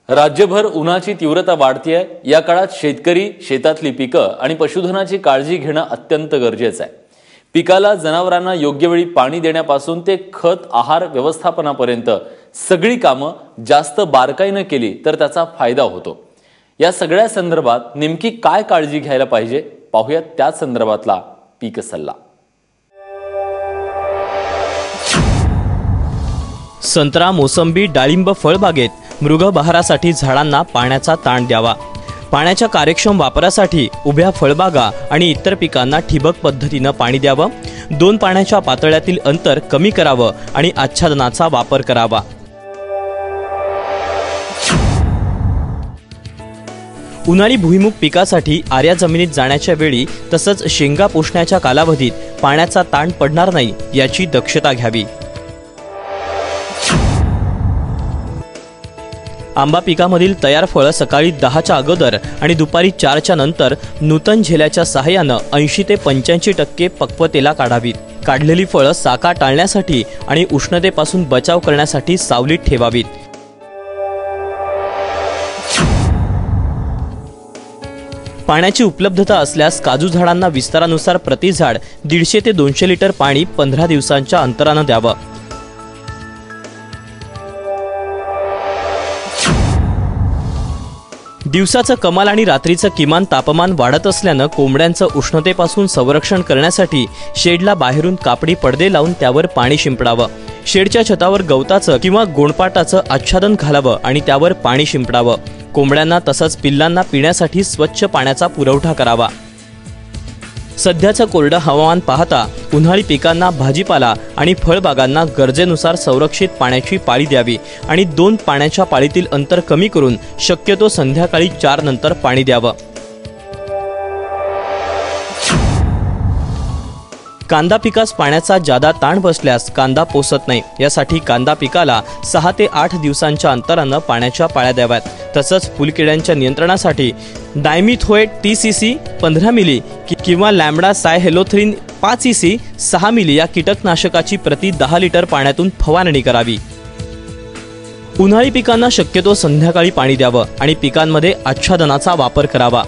राज्यभर उन्हाची तीव्रता वाढतीये। या काळात शेतकरी शेतातली पिकं आणि पशुधनाची काळजी घेणं अत्यंत गरजेचं आहे। पिकाला जनावरांना योग्य वेळी पाणी देण्यापासून ते खत आहार व्यवस्थापनापर्यंत सगळी कामं जास्त बारकाईने केली तर त्याचा फायदा होतो। या सगळ्या संदर्भात नेमकी काय काळजी घ्यायला पाहिजे पाहूयात त्याच संदर्भातला पीक सल्ला। संत्रा, मोसंबी, डाळिंब फळबागेत मृगबहारासाठी झाडांना पाण्याचा ताण द्यावा। पाण्याच्या कार्यक्षम वापरासाठी उभ्या फळबागा आणि इतर पिकांना ठिबक पद्धतीने पाणी द्यावं। दोन पाण्याच्या पातळ्यातील अंतर कमी करावं आणि आच्छादनाचा वापर करावा। उन्हाळी भुईमुग पिकासाठी आर्या जमिनीत जाण्याच्या वेळी तसंच शेंगा पोसण्याच्या कालावधीत पाण्याचा ताण पडणार नाही याची दक्षता घ्यावी। आंबा पिकामधील तयार फळं सकाळी 10च्या अगोदर आणि दुपारी 4च्या नंतर नूतन झेल्याच्या सहाय्यानं 80 ते 85% पक्वतेला काढावीत। काढलेली फळं साका टाळण्यासाठी आणि उष्णतेपासून बचाव करण्यासाठी सावलीत ठेवावीत। पाण्याची उपलब्धता असल्यास काजू झाडांना विस्तारानुसार प्रति झाड 150 ते 200 लिटर पाणी 15 दिवसांच्या अंतरानं द्यावं। दिवसाचं कमाल आणि रात्रीचं किमान तापमान वाढत असल्यानं कोंबड्यांचं उष्णतेपासून संरक्षण करण्यासाठी शेडला बाहेरून कापडी पडदे लावून त्यावर पाणी शिंपडावं। शेडच्या छतावर गवताचं किंवा गोणपाटाचं आच्छादन घालावं आणि त्यावर पाणी शिंपडावं। कोंबड्यांना तसंच पिल्लांना पिण्यासाठी स्वच्छ पाण्याचा पुरवठा करावा। सध्याचं कोरडं हवामान पाहता उन्हाळी पिकांना, भाजीपाला आणि फळबागांना गरजेनुसार संरक्षित पाण्याची पाळी द्यावी आणि 2 पाण्याच्या पाळीतील अंतर कमी करून शक्यतो संध्याकाळी 4 नंतर पाणी द्यावं। कांदा पिकास पाण्याचा जादा ताण बसल्यास कांदा पोसत नाही, यासाठी कांदा पिकाला 6 ते 8 दिवसांच्या अंतरानं पाण्याच्या पाळ्या द्याव्यात। तसंच फुलकिड्यांच्या नियंत्रणासाठी डायमिथोएट TCC 15 मिली किंवा लॅम्बडा सायहेलोथ्रिन 5 EC 6 मिली या कीटकनाशकाची प्रति 10 लिटर पाण्यातून फवारणी करावी। उन्हाळी पिकांना शक्यतो संध्याकाळी पाणी द्यावं आणि पिकांमध्ये आच्छादनाचा वापर करावा।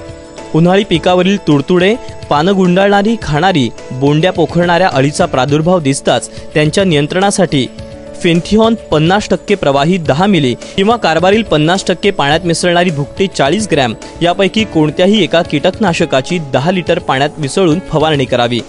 उन्हाळी पिकावरील तुडतुडे, पानं गुंडाळणारी, खाणारी, बोंड्या पोखरणाऱ्या अळीचा प्रादुर्भाव दिसताच त्यांच्या नियंत्रणासाठी फेन्थिऑन 50% प्रवाही 10 मिली किंवा कार्बारिल 50% पाण्यात मिसळणारी भुकटी 40 ग्रॅम यापैकी कोणत्याही एका कीटकनाशकाची 10 लिटर पाण्यात मिसळून फवारणी करावी।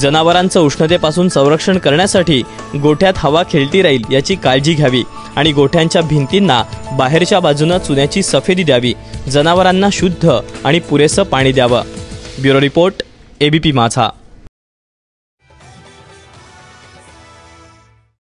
जनावरांचं उष्णतेपासून संरक्षण करण्यासाठी गोठ्यात हवा खेळती राहील याची काळजी घ्यावी आणि गोठ्यांच्या भिंतींना बाहेरच्या बाजूने चुन्याची सफेदी द्यावी। जनावरांना शुद्ध आणि पुरेसं पाणी द्यावं। ब्युरो रिपोर्ट, ABP माझा।